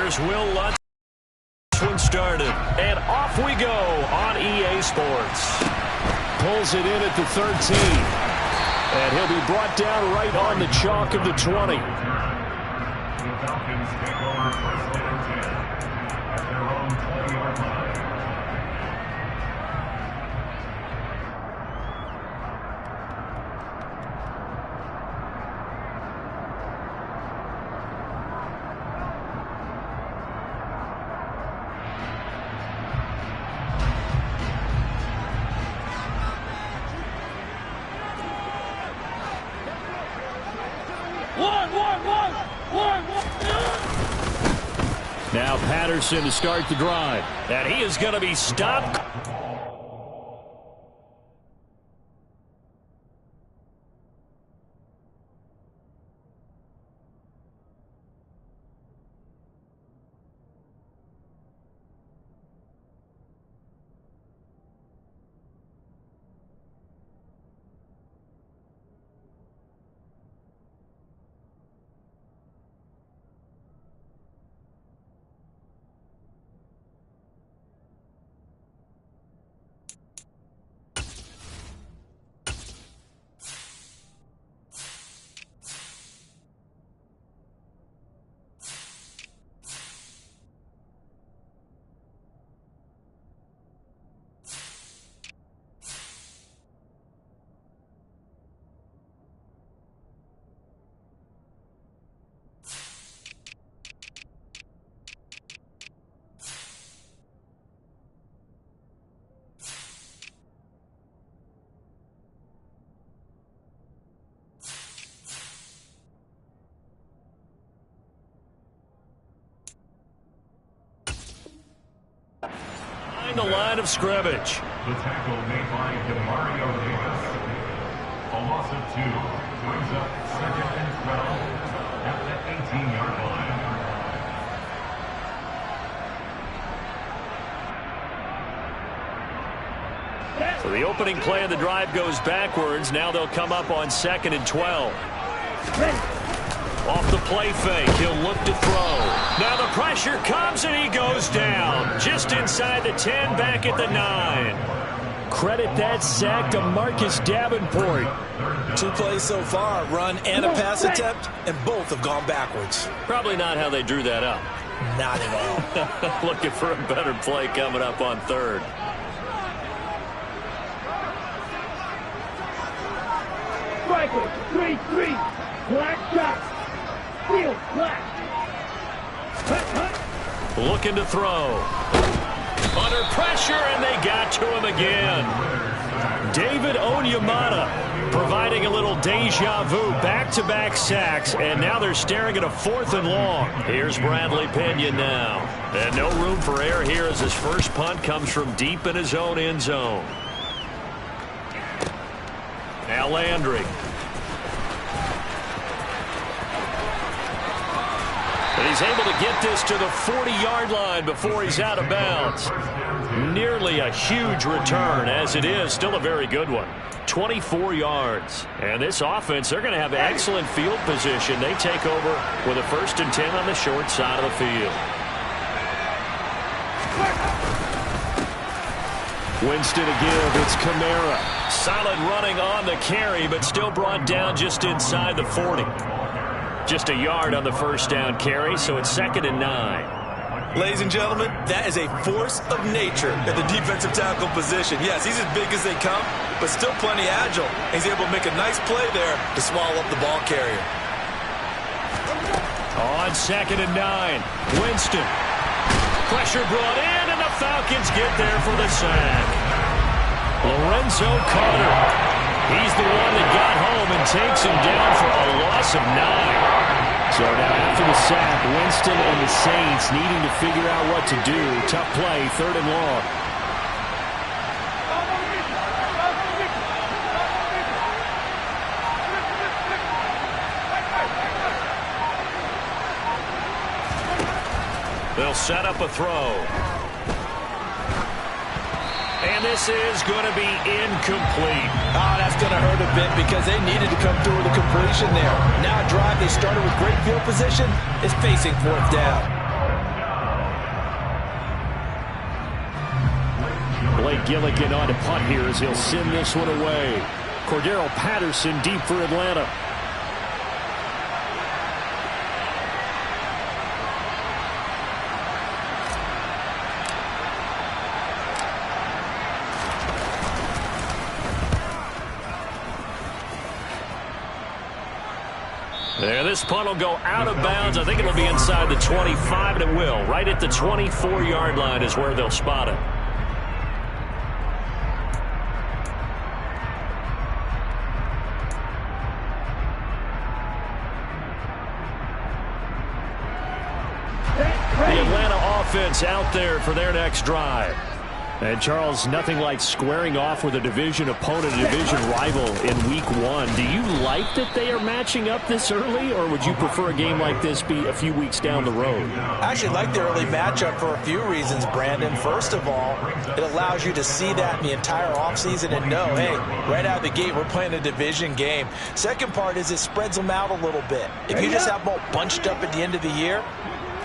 Here's Will Lutz. This one started. And off we go on EA Sports. Pulls it in at the 13. And he'll be brought down right on the chalk of the 20. The Falcons take over first and 10 at their own 20-yard line. Now Patterson to start the drive. And he is going to be stopped. The line of scrimmage. The tackle made by Demario Davis. A loss of 2 brings up 2nd and 12 at the 18-yard line. So the opening play of the drive goes backwards. Now they'll come up on 2nd and 12. Off the play fake, he'll look to throw. Now the pressure comes and he goes down. Just inside the 10, back at the 9. Credit that sack to Marcus Davenport. 2 plays so far, run and a pass attempt, and both have gone backwards. Probably not how they drew that up. Not at all. Looking for a better play coming up on 3rd. Striker, 3-3, black shot. Looking to throw. Under pressure, and they got to him again. David Onyemata providing a little deja vu. Back-to-back sacks, and now they're staring at a 4th and long. Here's Bradley Pinion now. And no room for error here as his first punt comes from deep in his own end zone. Now Landry. And he's able to get this to the 40-yard line before he's out of bounds. Nearly a huge return, as it is still a very good one. 24 yards. And this offense, they're going to have excellent field position. They take over with a 1st and 10 on the short side of the field. Winston to give. It's Kamara. Solid running on the carry, but still brought down just inside the 40. Just a yard on the first down carry, so it's 2nd and 9. Ladies and gentlemen, that is a force of nature at the defensive tackle position. Yes, he's as big as they come, but still plenty agile. He's able to make a nice play there to swallow up the ball carrier. On 2nd and 9, Winston. Pressure brought in, and the Falcons get there for the sack. Lorenzo Carter. He's the one that got home and takes him down for a loss of 9. So now after the sack, Winston and the Saints needing to figure out what to do. Tough play, 3rd and long. They'll set up a throw. And this is going to be incomplete. Oh, that's going to hurt a bit because they needed to come through with a completion there. Now a drive they started with great field position is facing 4th down. Gilligan on to punt here as he'll send this one away. Cordero Patterson deep for Atlanta. There, this punt will go out of bounds. I think it'll be inside the 25, and it will. Right at the 24-yard line is where they'll spot it. The Atlanta offense out there for their next drive. And, Charles, nothing like squaring off with a division opponent, a division rival in Week 1. Do you like that they are matching up this early, or would you prefer a game like this be a few weeks down the road? I actually like the early matchup for a few reasons, Brandon. First of all, it allows you to see that in the entire offseason and know, hey, right out of the gate, we're playing a division game. Second part is it spreads them out a little bit. If you just have them all bunched up at the end of the year,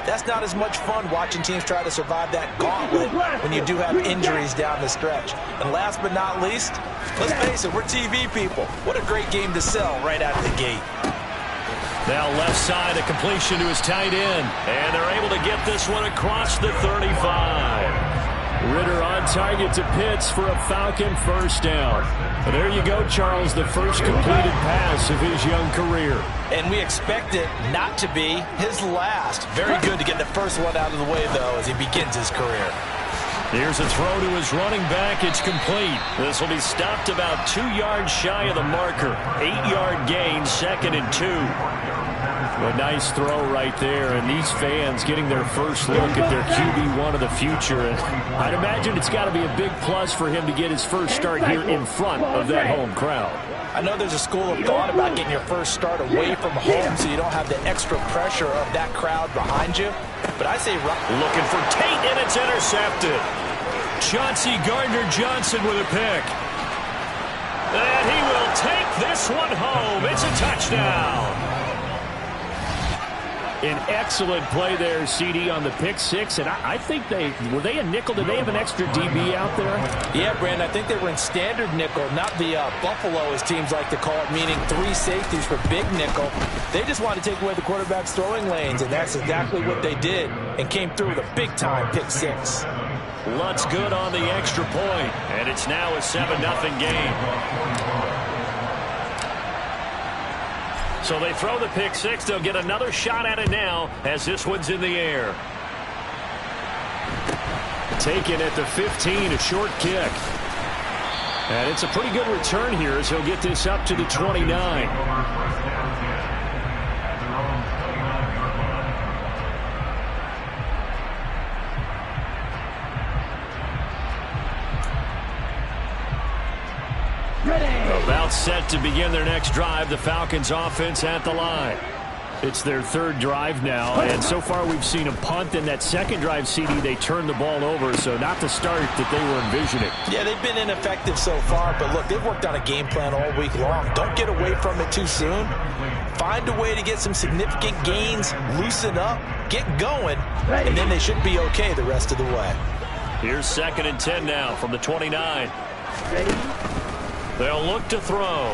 that's not as much fun watching teams try to survive that gauntlet when you do have injuries down the stretch. And last but not least, let's face it, we're TV people. What a great game to sell right out of the gate. Now left side, a completion to his tight end. And they're able to get this one across the 35. Ritter on target to Pitts for a Falcon first down. But there you go, Charles, the first completed pass of his young career. And we expect it not to be his last. Very good to get the first one out of the way, though, as he begins his career. Here's a throw to his running back. It's complete. This will be stopped about 2 yards shy of the marker. 8-yard gain, 2nd and 2. A nice throw right there, and these fans getting their first look at their QB1 of the future. And I'd imagine it's got to be a big plus for him to get his first start here in front of that home crowd. I know there's a school of thought about getting your first start away from home so you don't have the extra pressure of that crowd behind you. But I say looking for Tate, and it's intercepted. Chauncey Gardner-Johnson with a pick. And he will take this one home. It's a touchdown. An excellent play there, CD, on the pick six. And I think were they a nickel? Did they have an extra DB out there? Yeah, Brandon, I think they were in standard nickel, not the Buffalo, as teams like to call it, meaning 3 safeties for big nickel. They just wanted to take away the quarterback's throwing lanes, and that's exactly what they did, and came through with a big-time pick six. Lutz good on the extra point, and it's now a 7-0 game. So they throw the pick six. They'll get another shot at it now as this one's in the air. Taken at the 15, a short kick. And it's a pretty good return here as he'll get this up to the 29. About set to begin their next drive. The Falcons offense at the line. It's their third drive now, and so far we've seen a punt. In that second drive, CD, they turned the ball over, so not the start that they were envisioning. Yeah, they've been ineffective so far, but look, they've worked on a game plan all week long. Don't get away from it too soon. Find a way to get some significant gains, loosen up, get going, and then they should be okay the rest of the way. Here's 2nd and 10 now from the 29. They'll look to throw.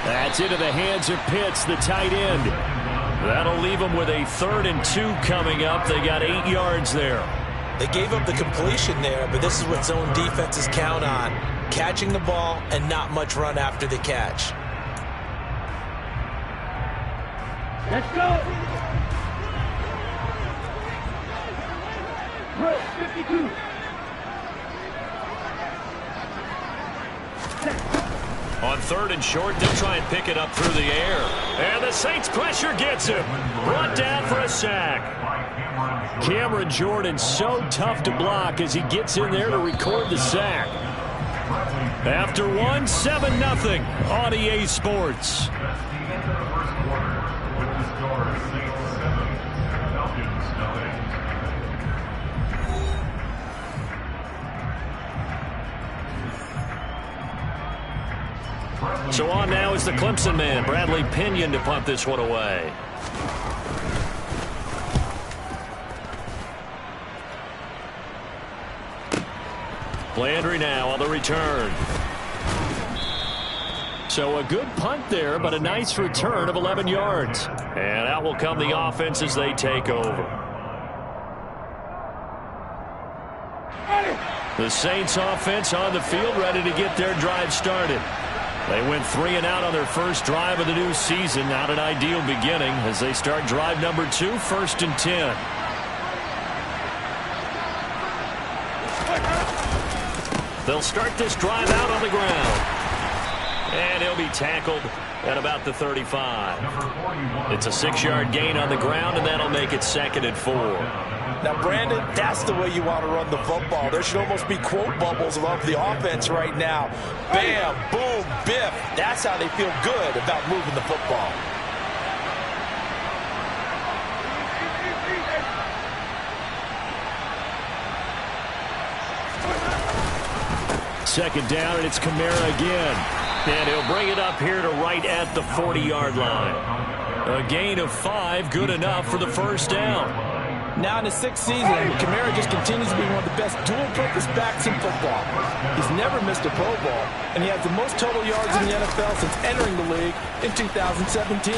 That's into the hands of Pitts, the tight end. That'll leave them with a 3rd and 2 coming up. They got 8 yards there. They gave up the completion there, but this is what zone defenses count on. Catching the ball and not much run after the catch. Let's go. 52. On 3rd and short, they'll try and pick it up through the air. And the Saints pressure gets him. Brought down for a sack. Cameron Jordan so tough to block as he gets in there to record the sack. After one, 7-0 on EA Sports. So on now is the Clemson man, Bradley Pinion, to punt this one away. Landry now on the return. So a good punt there, but a nice return of 11 yards. And out will come the offense as they take over. The Saints offense on the field, ready to get their drive started. They went 3 and out on their first drive of the new season. Not an ideal beginning as they start drive number 2, 1st and 10. They'll start this drive out on the ground. And he'll be tackled at about the 35. It's a 6-yard gain on the ground, and that'll make it 2nd and 4. Now, Brandon, that's the way you want to run the football. There should almost be quote bubbles above the offense right now. Bam, boom, biff. That's how they feel good about moving the football. Second down, and it's Kamara again. And he'll bring it up here to right at the 40-yard line. A gain of 5, good enough for the first down. Now in his 6th season, Kamara just continues to be one of the best dual-purpose backs in football. He's never missed a Pro Bowl, and he has the most total yards in the NFL since entering the league in 2017.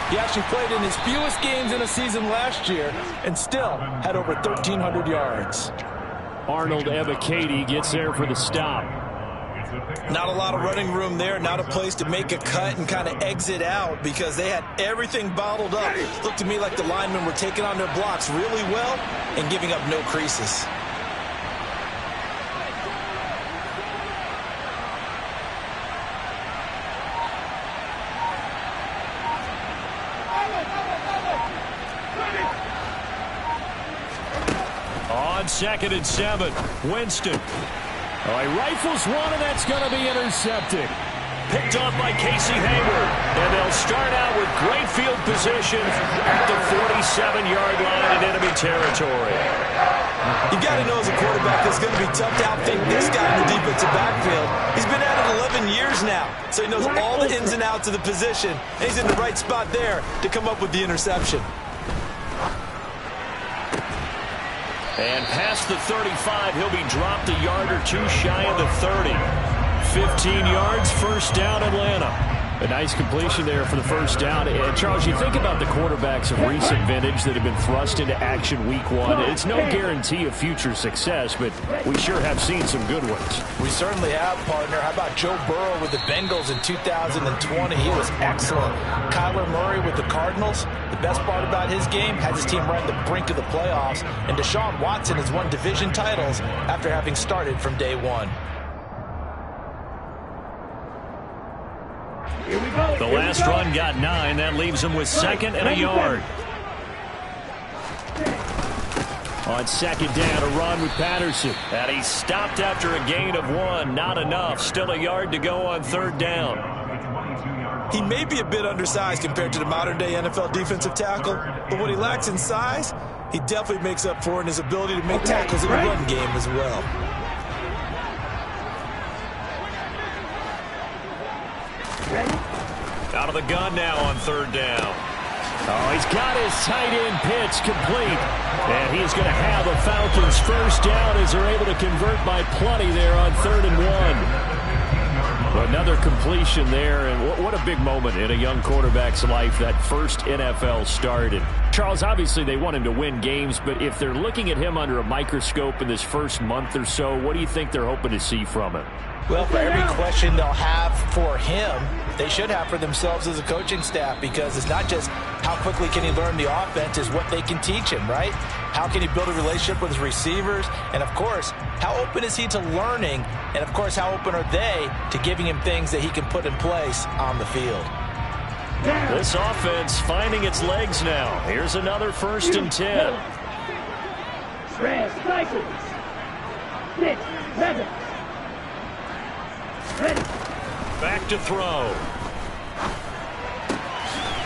He actually played in his fewest games in a season last year and still had over 1,300 yards. Arnold Ebiketie gets there for the stop. Not a lot of running room there, not a place to make a cut and kind of exit out because they had everything bottled up. Looked to me like the linemen were taking on their blocks really well and giving up no creases. On 2nd and 7, Winston. Oh, he rifles one, and that's going to be intercepted. Picked off by Casey Hayward. And they'll start out with great field position at the 47-yard line in enemy territory. You got to know as a quarterback it's going to be tough to outthink this guy in the defensive backfield. He's been at it 11 years now, so he knows all the ins and outs of the position. And he's in the right spot there to come up with the interception. And past the 35, he'll be dropped a yard or 2 shy of the 30. 15 yards, first down, Atlanta. A nice completion there for the first down. And, Charles, you think about the quarterbacks of recent vintage that have been thrust into action week 1. It's no guarantee of future success, but we sure have seen some good ones. We certainly have, partner. How about Joe Burrow with the Bengals in 2020? He was excellent. Kyler Murray with the Cardinals. The best part about his game, has his team right at the brink of the playoffs. And Deshaun Watson has won division titles after having started from day 1. The last run got 9. That leaves him with 2nd and a yard. On 2nd down, a run with Patterson. And he stopped after a gain of 1. Not enough. Still a yard to go on 3rd down. He may be a bit undersized compared to the modern-day NFL defensive tackle, but what he lacks in size, he definitely makes up for in his ability to make tackles in the run game as well. Out of the gun now on 3rd down. Oh, he's got his tight end pitch complete. And he's going to have a Falcons first down as they're able to convert by plenty there on 3rd and 1. Another completion there, and what a big moment in a young quarterback's life, that first NFL start. And Charles, obviously they want him to win games, but if they're looking at him under a microscope in this first month or so, what do you think they're hoping to see from him? Well, for every question they'll have for him, they should have for themselves as a coaching staff, because it's not just how quickly can he learn the offense, is what they can teach him, right? How can he build a relationship with his receivers? And, of course, how open is he to learning? And, of course, how open are they to giving him things that he can put in place on the field? This offense finding its legs now. Here's another 1st and 10. Cycle. 6, 7. Ready. Back to throw.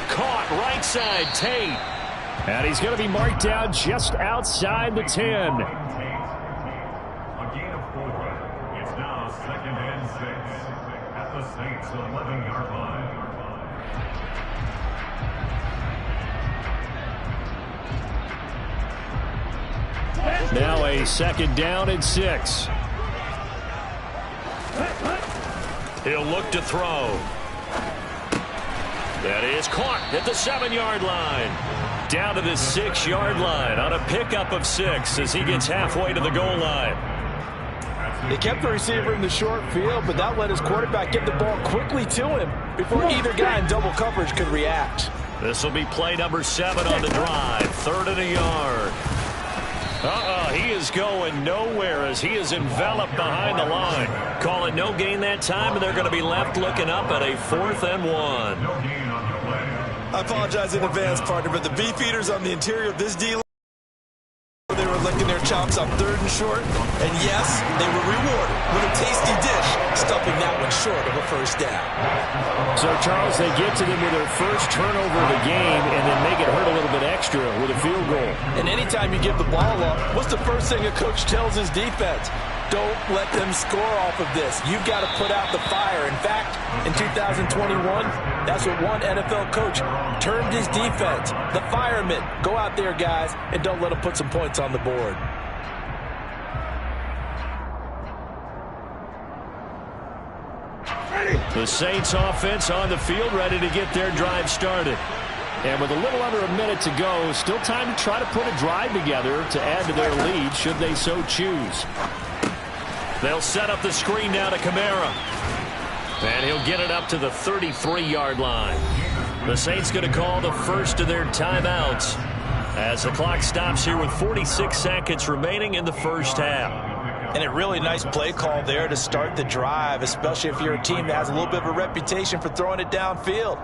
Caught right side, Tate. And he's going to be marked down just outside the 10. A gain of 4. It's now 2nd and 6 at the Saints' 11-yard line. Now a 2nd down and 6. He'll look to throw. That is caught at the 7-yard line. Down to the 6-yard line on a pickup of 6 as he gets halfway to the goal line. They kept the receiver in the short field, but that let his quarterback get the ball quickly to him before either guy in double coverage could react. This will be play number 7 on the drive. 3rd and a yard. He is going nowhere as he is enveloped behind the line. Call it no gain that time, and they're going to be left looking up at a 4th and 1. I apologize in advance, partner, but the beef eaters on the interior of this D-line, they were licking their chops on 3rd and short, and yes, they were rewarded with a tasty dish, stuffing that one short of a 1st down. So, Charles, they get to them with their first turnover of the game and then make it hurt a little bit extra with a field goal. And anytime you give the ball up, what's the first thing a coach tells his defense? Don't let them score off of this. You've got to put out the fire. In fact, in 2021, that's what one NFL coach termed his defense. The firemen. Go out there, guys, and don't let them put some points on the board. The Saints offense on the field, ready to get their drive started. And with a little under a minute to go, still time to try to put a drive together to add to their lead should they so choose. They'll set up the screen now to Kamara. And he'll get it up to the 33-yard line. The Saints going to call the first of their timeouts as the clock stops here with 46 seconds remaining in the first half. And a really nice play call there to start the drive, especially if you're a team that has a little bit of a reputation for throwing it downfield.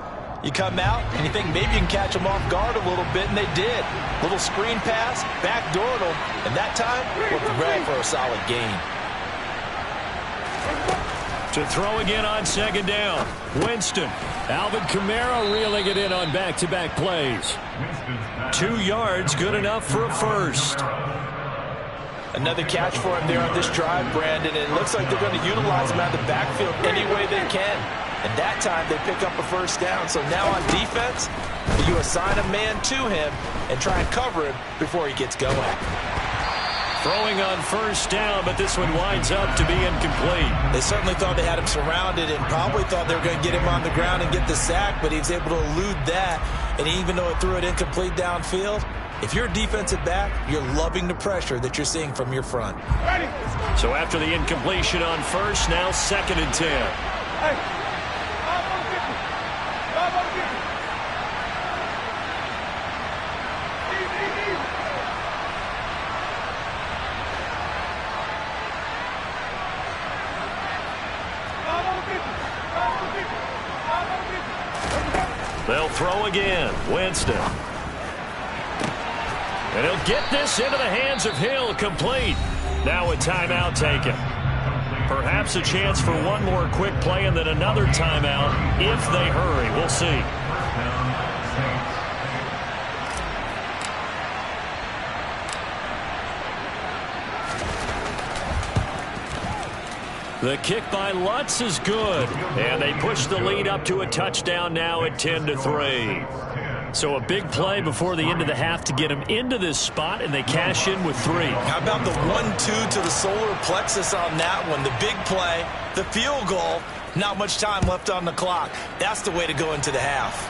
You come out and you think maybe you can catch them off guard a little bit, and they did. Little screen pass, backdoored them, and that time looked ready for a solid gain. To throw again on 2nd down. Winston. Alvin Kamara reeling it in on back-to-back plays. 2 yards, good enough for a first. Another catch for him there on this drive, Brandon. And it looks like they're going to utilize him out of the backfield any way they can. And that time they pick up a first down. So now on defense, you assign a man to him and try and cover him before he gets going. Throwing on 1st down, but this one winds up to be incomplete. They certainly thought they had him surrounded and probably thought they were going to get him on the ground and get the sack, but he was able to elude that. And even though it threw it incomplete downfield, if you're a defensive back, you're loving the pressure that you're seeing from your front. So after the incompletion on 1st, now 2nd and 10. They'll throw again. Winston. And he'll get this into the hands of Hill, complete. Now a timeout taken. Perhaps a chance for one more quick play and then another timeout if they hurry. We'll see. The kick by Lutz is good. And they push the lead up to a touchdown now at 10-3. So a big play before the end of the half to get them into this spot, and they cash in with 3. How about the 1-2 to the solar plexus on that one? The big play, the field goal, not much time left on the clock. That's the way to go into the half.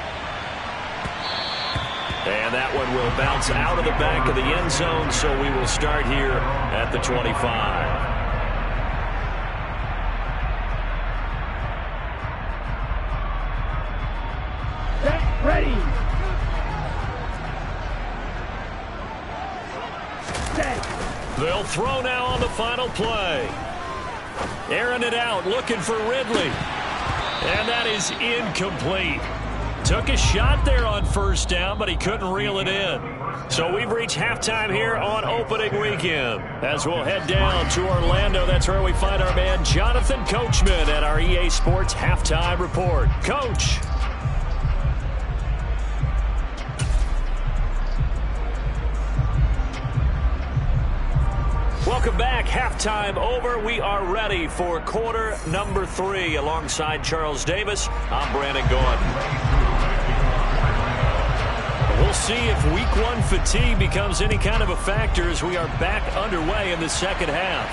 And that one will bounce out of the back of the end zone, so we will start here at the 25. Ready. They'll throw now on the final play. Airing it out, looking for Ridley. And that is incomplete. Took a shot there on 1st down, but he couldn't reel it in. So we've reached halftime here on opening weekend. As we'll head down to Orlando, that's where we find our man Jonathan Coachman at our EA Sports Halftime Report. Coach. Welcome back. Halftime over. We are ready for quarter number 3. Alongside Charles Davis, I'm Brandon Gordon. We'll see if week 1 fatigue becomes any kind of a factor as we are back underway in the second half.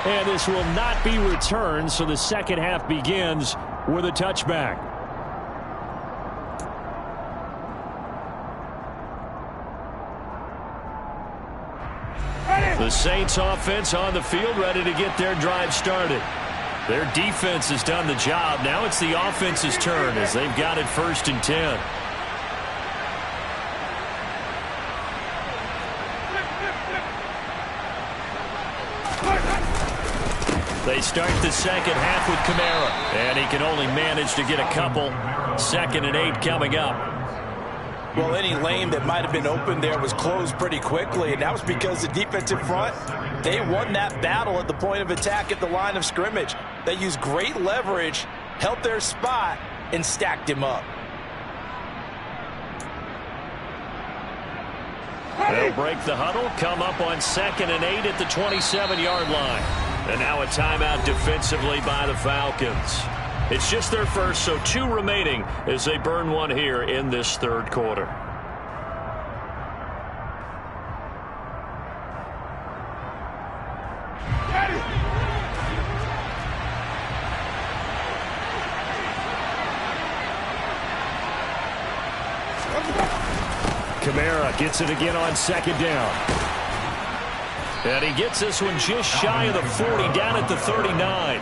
And this will not be returned, so the second half begins with a touchback. The Saints offense on the field, ready to get their drive started. Their defense has done the job. Now it's the offense's turn as they've got it 1st and 10. They start the second half with Kamara, and he can only manage to get a couple. 2nd and 8 coming up. Well, any lane that might have been open there was closed pretty quickly, and that was because the defensive front, they won that battle at the point of attack at the line of scrimmage. They used great leverage, held their spot, and stacked him up. They'll break the huddle, come up on 2nd and 8 at the 27-yard line. And now a timeout defensively by the Falcons. It's just their first, so 2 remaining as they burn one here in this 3rd quarter. Kamara gets it again on 2nd down. And he gets this one just shy of the 40, down at the 39.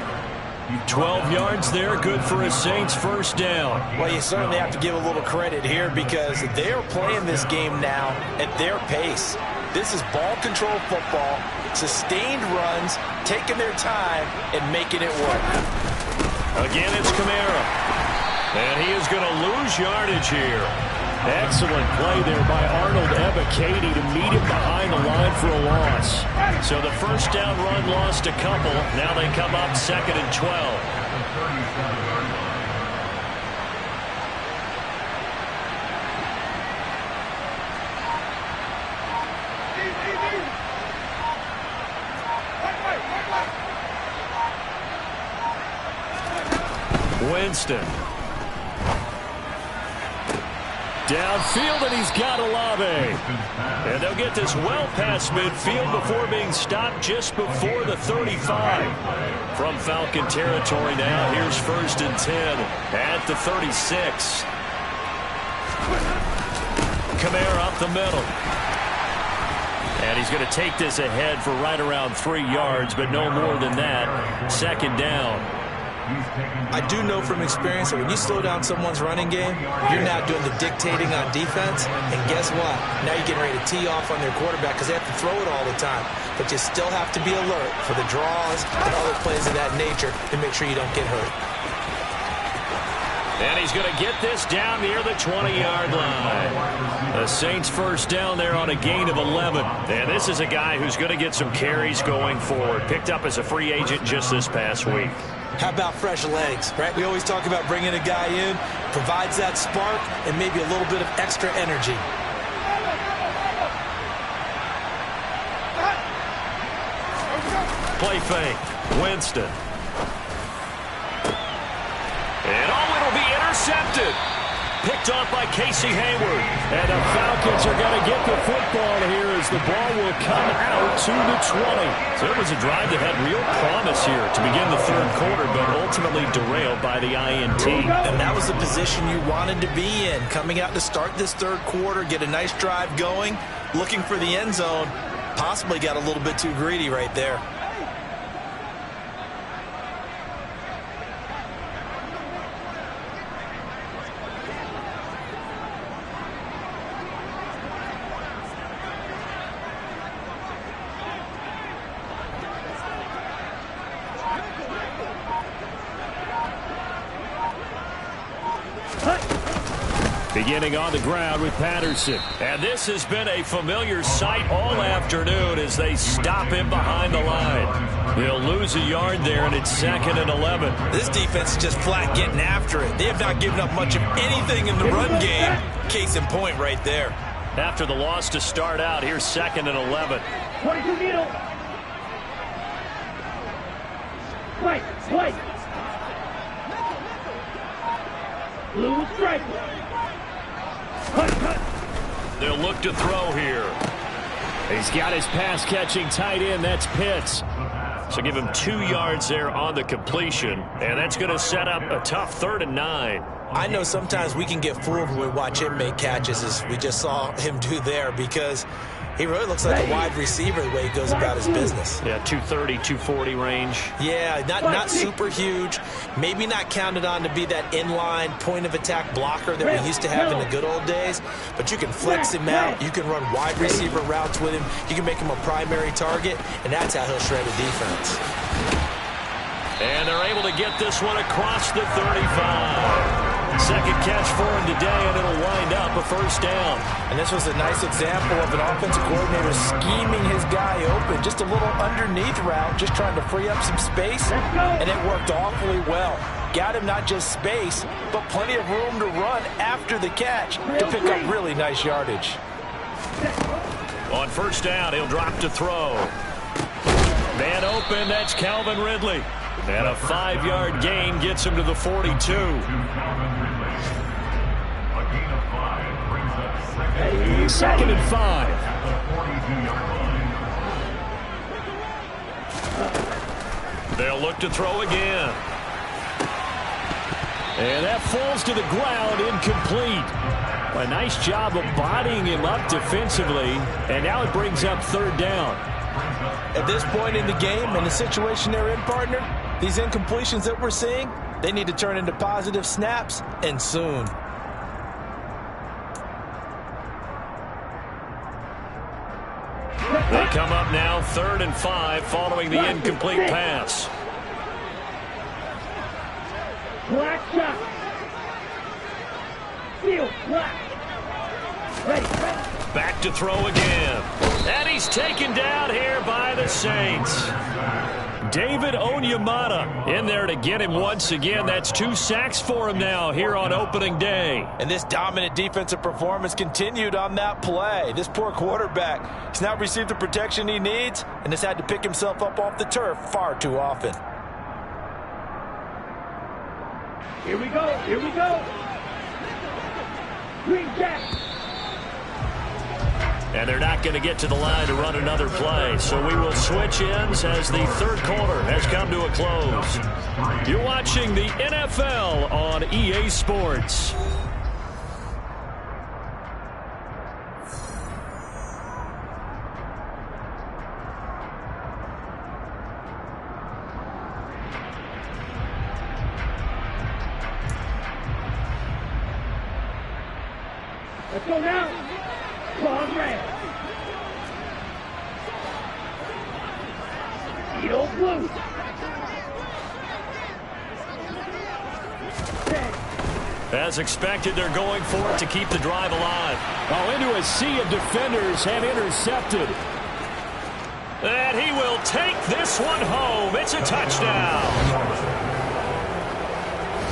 12 yards there, good for a Saints 1st down. Well, you certainly have to give a little credit here because they're playing this game now at their pace. This is ball control football, sustained runs, taking their time and making it work. Again, it's Kamara. And he is going to lose yardage here. Excellent play there by Arnold Ebiketie to meet him behind the line for a loss. So the 1st down run lost a couple. Now they come up 2nd and 12. Winston. Downfield, and he's got Olave. And they'll get this well past midfield before being stopped just before the 35. From Falcon territory now, here's 1st and 10 at the 36. Kamara up the middle. And he's going to take this ahead for right around 3 yards, but no more than that. 2nd down. I do know from experience that when you slow down someone's running game, you're now doing the dictating on defense. And guess what? Now you're getting ready to tee off on their quarterback because they have to throw it all the time. But you still have to be alert for the draws and other plays of that nature to make sure you don't get hurt. And he's going to get this down near the 20-yard line. The Saints 1st down there on a gain of 11. And this is a guy who's going to get some carries going forward. Picked up as a free agent just this past week. How about fresh legs, right? We always talk about bringing a guy in, provides that spark and maybe a little bit of extra energy. Play fake. Winston. And it'll be intercepted. Picked off by Casey Hayward. And the Falcons are going to get the football here as the ball will come out to the 20. So it was a drive that had real promise here to begin the 3rd quarter, but ultimately derailed by the INT. And that was the position you wanted to be in. Coming out to start this 3rd quarter, get a nice drive going, looking for the end zone. Possibly got a little bit too greedy right there. Beginning on the ground with Patterson. And this has been a familiar sight all afternoon as they stop him behind the line. They'll lose a yard there, and it's 2nd and 11. This defense is just flat getting after it. They have not given up much of anything in the run game. Case in point right there. After the loss to start out, here's 2nd and 11. 22 middle. Play. Blue strike. Cut. They'll look to throw here. He's got his pass-catching tight end. That's Pitts. So give him 2 yards there on the completion, and that's going to set up a tough 3rd and 9. I know sometimes we can get fooled when we watch him make catches, as we just saw him do there, because he really looks like a wide receiver the way he goes about his business. Yeah, 230, 240 range. Yeah, not super huge. Maybe not counted on to be that inline point-of-attack blocker that we used to have in the good old days. But you can flex him out. You can run wide receiver routes with him. You can make him a primary target, and that's how he'll shred a defense. And they're able to get this one across the 35. Second catch for him today, and it'll wind up a 1st down. And this was a nice example of an offensive coordinator scheming his guy open. Just a little underneath route, just trying to free up some space, and it worked awfully well. Got him not just space, but plenty of room to run after the catch to pick up really nice yardage. On 1st down, he'll drop to throw. Man open, that's Calvin Ridley. And a 5-yard gain gets him to the 42. Second and 5. They'll look to throw again. And that falls to the ground, incomplete. A nice job of bodying him up defensively, and now it brings up 3rd down. At this point in the game, and the situation they're in, partner, these incompletions that we're seeing, they need to turn into positive snaps, and soon. They come up now 3rd and 5 following the incomplete pass. Black shot. Field, black. Ready. Back to throw again. And he's taken down here by the Saints. David Onyemata in there to get him once again. That's 2 sacks for him now here on opening day. And this dominant defensive performance continued on that play. This poor quarterback, he's not received the protection he needs and has had to pick himself up off the turf far too often. Here we go. Here we go. Green Jack. And they're not going to get to the line to run another play. So we will switch ends as the 3rd quarter has come to a close. You're watching the NFL on EA Sports. Let's go now. Claws red. Field blue. As expected, they're going for it to keep the drive alive. Oh, into a sea of defenders and intercepted. And he will take this one home. It's a touchdown.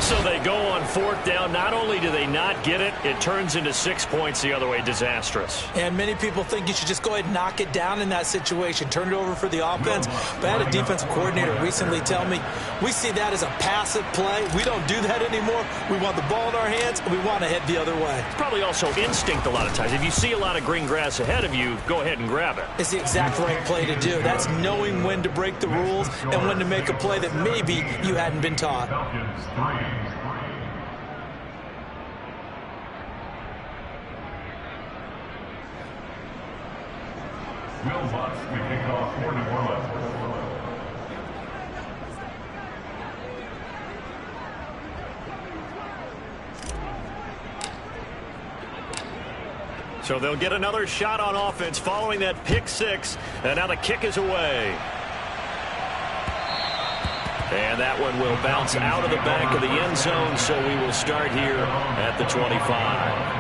So they go on 4th down. Not only do they not get it, it turns into 6 points the other way. Disastrous. And many people think you should just go ahead and knock it down in that situation. Turn it over for the offense. But I had a defensive coordinator recently tell me, we see that as a passive play. We don't do that anymore. We want the ball in our hands, and we want to head the other way. It's probably also instinct a lot of times. If you see a lot of green grass ahead of you, go ahead and grab it. It's the exact right play to do. That's knowing when to break the rules and when to make a play that maybe you hadn't been taught. Will Lutz will kick off for New Orleans. So they'll get another shot on offense following that pick 6, and now the kick is away. And that one will bounce out of the back of the end zone, so we will start here at the 25.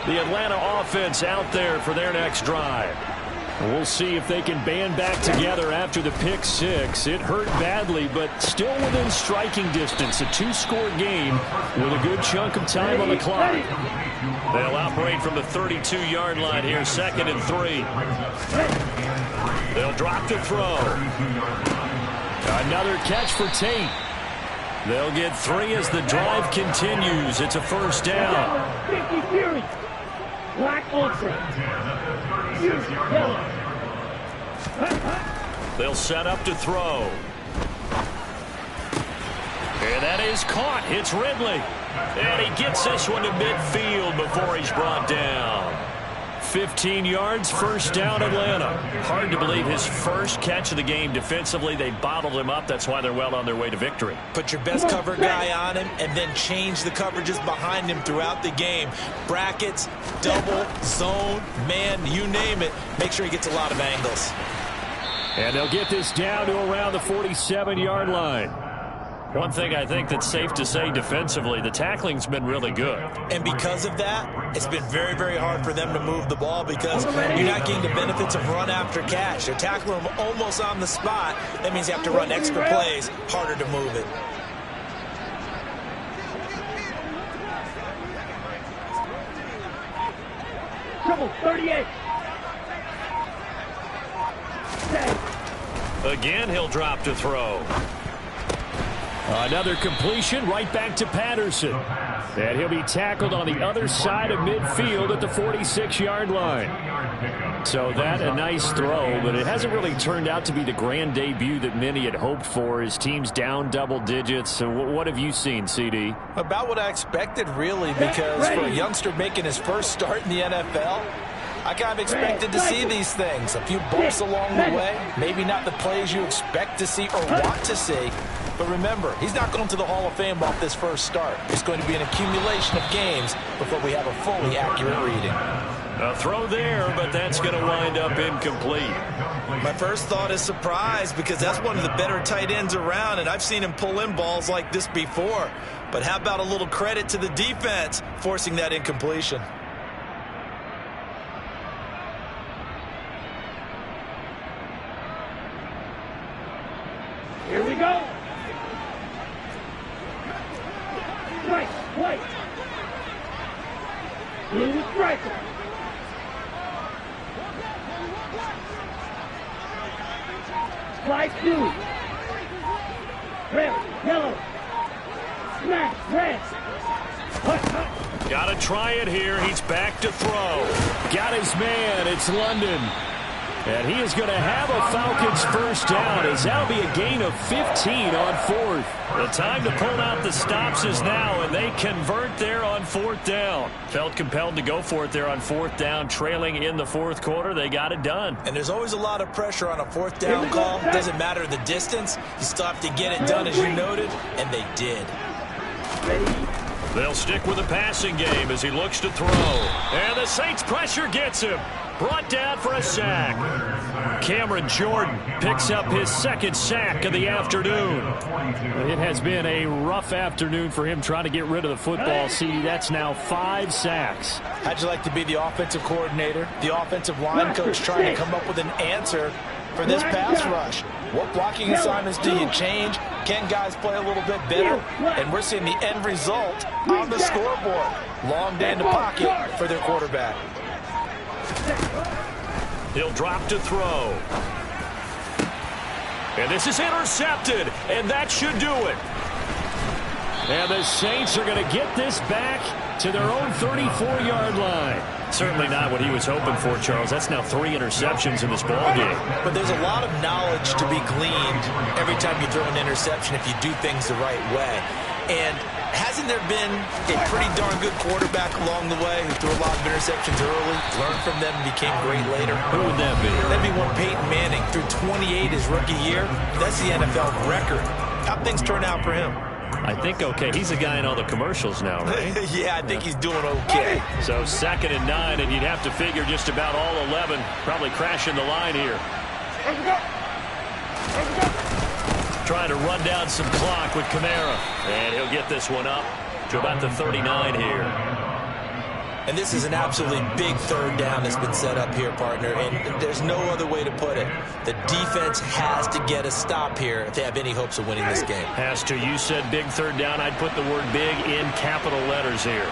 The Atlanta offense out there for their next drive. We'll see if they can band back together after the pick 6. It hurt badly, but still within striking distance. A 2-score game with a good chunk of time on the clock. They'll operate from the 32-yard line here, 2nd and 3. They'll drop to throw. Another catch for Tate. They'll get 3 as the drive continues. It's a first down. 50 Fury. Black Ultra. Yellow. They'll set up to throw. And that is caught. It's Ridley. And he gets this one to midfield before he's brought down. 15 yards, first down, Atlanta. Hard to believe his first catch of the game defensively. They bottled him up. That's why they're well on their way to victory. Put your best cover guy on him and then change the coverages behind him throughout the game. Brackets, double, zone, man, you name it. Make sure he gets a lot of angles. And they'll get this down to around the 47-yard line. One thing I think that's safe to say defensively, the tackling's been really good. And because of that, it's been very, very hard for them to move the ball because you're not getting the benefits of run after catch. They're tackling them almost on the spot. That means you have to run extra plays, harder to move it. Trouble 38. Again, he'll drop to throw. Another completion right back to Patterson. And he'll be tackled on the other side of midfield at the 46-yard line. So that a nice throw, but it hasn't really turned out to be the grand debut that many had hoped for. His team's down double digits. So what have you seen, CD? About what I expected, really, because for a youngster making his first start in the NFL, I kind of expected to see these things. A few bumps along the way, maybe not the plays you expect to see or want to see. But remember, he's not going to the Hall of Fame off this first start. It's going to be an accumulation of games before we have a fully accurate reading. A throw there, but that's going to wind up incomplete. My first thought is surprise because that's one of the better tight ends around, and I've seen him pull in balls like this before. But how about a little credit to the defense forcing that incompletion? Here we go. Strike, play. Blue striker. Slide blue. Red, yellow. Smash, red. Got to try it here. He's back to throw. Got his man. It's London. And he is going to have a Falcons first down as that'll be a gain of 15 on fourth. The time to pull out the stops is now, and they convert there on fourth down. Felt compelled to go for it there on fourth down, trailing in the fourth quarter. They got it done. And there's always a lot of pressure on a fourth down call. Doesn't matter the distance. You still have to get it done, as you noted, and they did. They'll stick with the passing game as he looks to throw. And the Saints pressure gets him. Brought down for a sack. Cameron Jordan picks up his second sack of the afternoon. It has been a rough afternoon for him trying to get rid of the football. See, that's now 5 sacks. How'd you like to be the offensive coordinator, the offensive line coach trying to come up with an answer for this pass rush? What blocking assignments do you change? Can guys play a little bit better? And we're seeing the end result on the scoreboard. Long day in the pocket for their quarterback. He'll drop to throw. And this is intercepted, and that should do it. And the Saints are going to get this back to their own 34-yard line. Certainly not what he was hoping for, Charles. That's now 3 interceptions in this ball game. But there's a lot of knowledge to be gleaned every time you throw an interception if you do things the right way. And hasn't there been a pretty darn good quarterback along the way who threw a lot of interceptions early, learned from them, and became great later? Who would that be? That'd be one Peyton Manning. Threw 28 his rookie year. That's the NFL record. How'd things turn out for him? I think okay. He's a guy in all the commercials now, right? Yeah, I think he's doing okay. So 2nd and 9, and you'd have to figure just about all 11 probably crashing the line here. Trying to run down some clock with Kamara. And he'll get this one up to about the 39 here. And this is an absolutely big third down that's been set up here, partner. And there's no other way to put it. The defense has to get a stop here if they have any hopes of winning this game. Has to. You said big third down. I'd put the word big in capital letters here.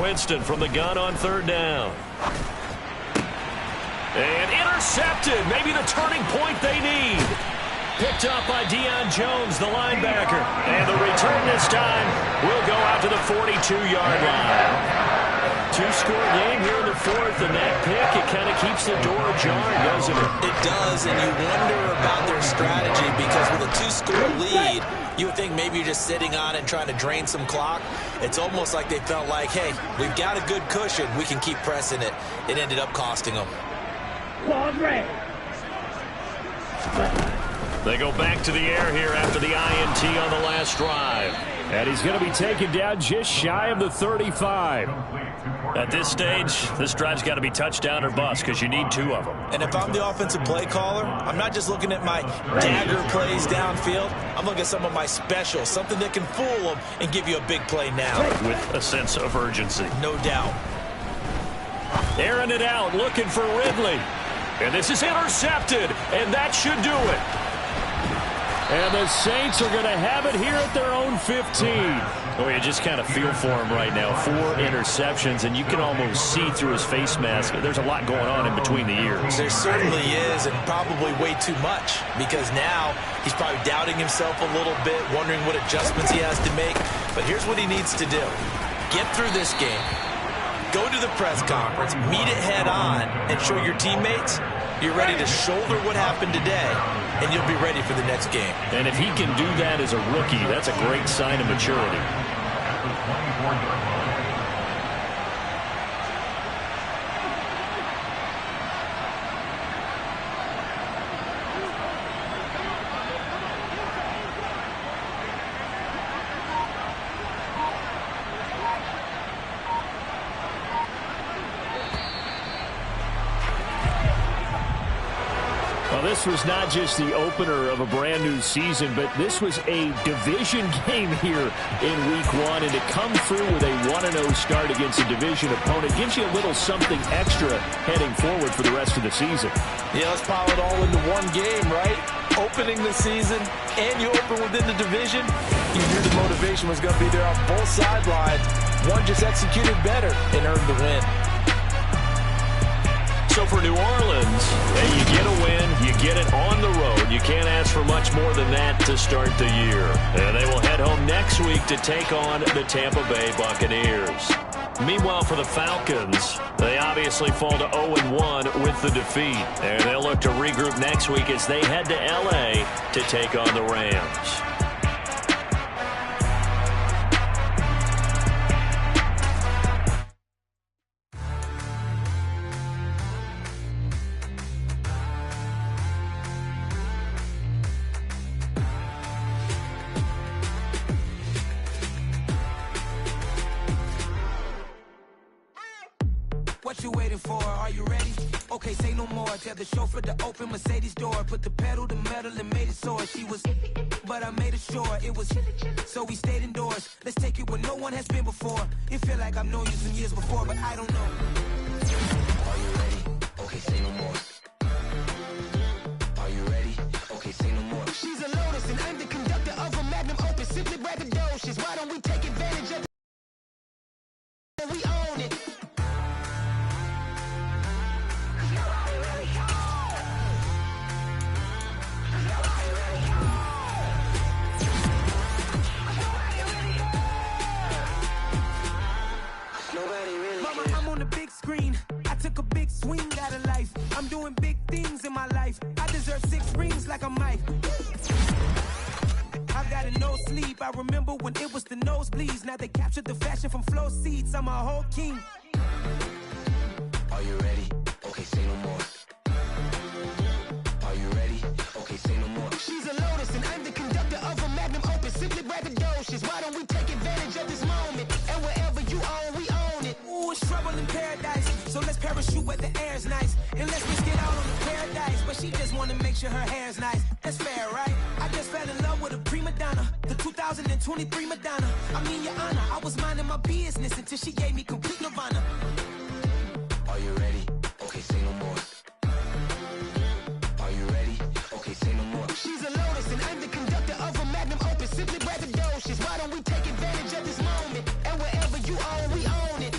Winston from the gun on third down. And intercepted. Maybe the turning point they need. Picked up by Deion Jones, the linebacker. And the return this time will go out to the 42-yard line. Two-score game here in the fourth, and that pick, it kind of keeps the door ajar, doesn't it? It does, and you wonder about their strategy because with a two-score lead, you would think maybe you're just sitting on it and trying to drain some clock. It's almost like they felt like, hey, we've got a good cushion. We can keep pressing it. It ended up costing them. They go back to the air here after the INT on the last drive. And he's going to be taken down just shy of the 35. At this stage, this drive's got to be touchdown or bust because you need two of them. And if I'm the offensive play caller, I'm not just looking at my dagger plays downfield. I'm looking at some of my specials, something that can fool them and give you a big play now. With a sense of urgency. No doubt. Airing it out, looking for Ridley. And this is intercepted, and that should do it. And the Saints are going to have it here at their own 15. Oh, you just kind of feel for him right now. 4 interceptions, and you can almost see through his face mask. There's a lot going on in between the ears. There certainly is, and probably way too much, because now he's probably doubting himself a little bit, wondering what adjustments he has to make. But here's what he needs to do. Get through this game. Go to the press conference, meet it head on, and show your teammates you're ready to shoulder what happened today, and you'll be ready for the next game. And if he can do that as a rookie, that's a great sign of maturity. This was not just the opener of a brand new season, but this was a division game here in week 1. And to come through with a 1-0 start against a division opponent gives you a little something extra heading forward for the rest of the season. Yeah, let's pile it all into one game, right? Opening the season, and you open within the division. You knew the motivation was going to be there on both sidelines. One just executed better and earned the win. So for New Orleans, hey, you get a win, you get it on the road. You can't ask for much more than that to start the year. And they will head home next week to take on the Tampa Bay Buccaneers. Meanwhile, for the Falcons, they obviously fall to 0-1 with the defeat. And they'll look to regroup next week as they head to L.A. to take on the Rams. What you waiting for? Are you ready? Okay, say no more. Tell the chauffeur to open Mercedes door. Put the pedal to metal and made it soar. She was, but I made it sure it was. So we stayed indoors. Let's take it where no one has been before. It feel like I've known you some years before, but I don't know. Are you ready? Okay, say no more. Are you ready? Okay, say no more. She's a Lotus and I'm the conductor of a Magnum Opus. Simply braggadocious. Why don't we take advantage of it? We own it. Screen. I took a big swing out of life. I'm doing big things in my life. I deserve 6 rings like a Mike. I got a no sleep. I remember when it was the nosebleeds. Now they captured the fashion from flow seats. I'm a whole king. Are you ready? Okay, say no more. Are you ready? Okay, say no more. She's a Lotus and I'm the conductor of a Magnum Opus. Simply braggadocious. Why don't we take advantage of this moment? And wherever you own, we own it. Ooh, it's trouble in paradise. So let's parachute where the air's nice. And let's risk it out on the paradise. But she just wanna make sure her hair's nice. That's fair, right? I just fell in love with a prima donna. The 2023 Madonna. I mean, your honor, I was minding my business until she gave me complete nirvana. Are you ready? Okay, say no more. Are you ready? Okay, say no more. She's a Lotus and I'm the conductor of a Magnum Opus. Simply braggadocious. Why don't we take advantage of this moment? And wherever you own, we own it.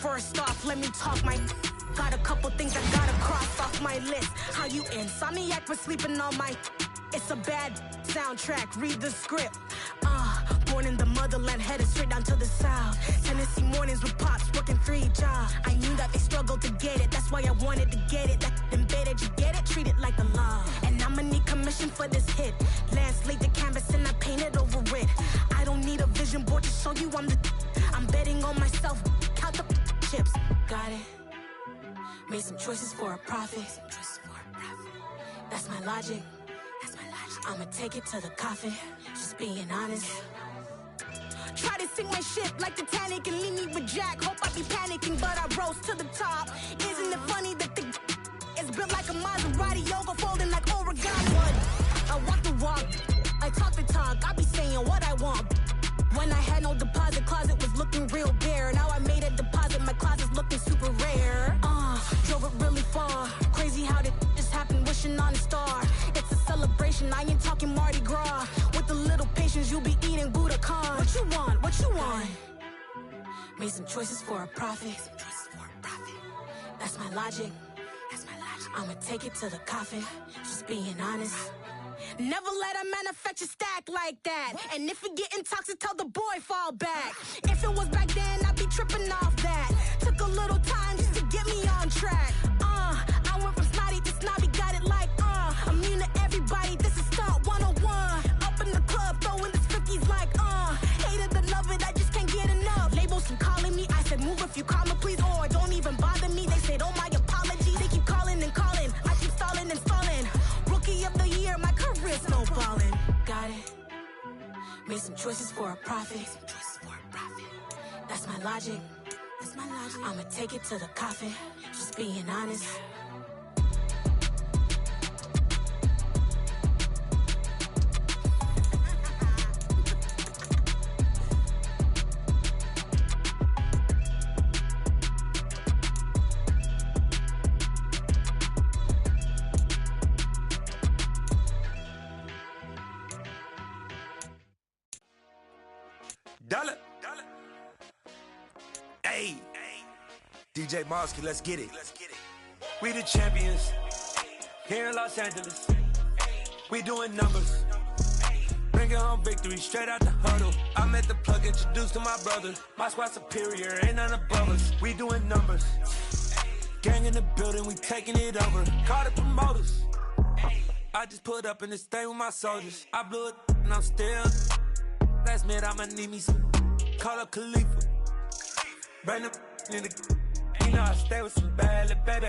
First off, let me talk my. Got a couple things I gotta cross off my list. How you insomniac for sleeping on my. It's a bad soundtrack, read the script. Born in the motherland, headed straight down to the south. Tennessee mornings with pops, working 3 jobs. I knew that they struggled to get it, that's why I wanted to get it. That embedded, you get it, treat it like the law. And I'ma need commission for this hit. Lance laid the canvas and I painted over it. I don't need a vision board to show you I'm betting on myself, count the chips. Got it. Made some choices for a profit. That's my logic. I'ma take it to the coffin, just being honest. Try to sink my ship like Titanic and leave me with Jack. Hope I be panicking, but I rose to the top. Isn't it funny that the is built like a Maserati, yoga folding like origami? But I walk the walk, I talk the talk, I be saying what I want. When I had no deposit, closet was looking real bare. Now I made a deposit, my closet's looking super rare. Drove it really far. Crazy how did this happen, wishing on a star. It's a celebration, I ain't talking Mardi Gras. With a little patience, you'll be eating Budokan. What you want? What you want? Made some choices for a profit. That's my logic. I'ma take it to the coffin, just being honest. Never let a manufacture stack like that. And if it getting toxic, tell the boy fall back. If it was back then, I'd be tripping off that. Took a little time just to get me on track. I went from snotty to snobby, got it like, immune to everybody, this is stunt 101. Up in the club, throwing this 50s like, hate it or love it, I just can't get enough. Labels keep calling me, I said move if you call me, please, or don't even bother me. They said, oh my apology, they keep calling and calling. I keep stalling and stalling. Rookie of the year, my career snowballing. Got it. Made some choices for a profit. That's my logic. I'ma take it to the coffin, just being honest. Dollar. Hey. DJ Mosky, let's get it. We the champions here in Los Angeles. We doing numbers. Bringing home victory straight out the huddle. I'm at the plug, introduced to my brother. My squad superior, ain't none above us. We doing numbers. Gang in the building, we taking it over. Call the promoters. I just put up in this thing with my soldiers. I blew it and I'm still. Last minute I'ma need me some. Call up Khalifa. Bring them in the. You know I stay with some bad little baby.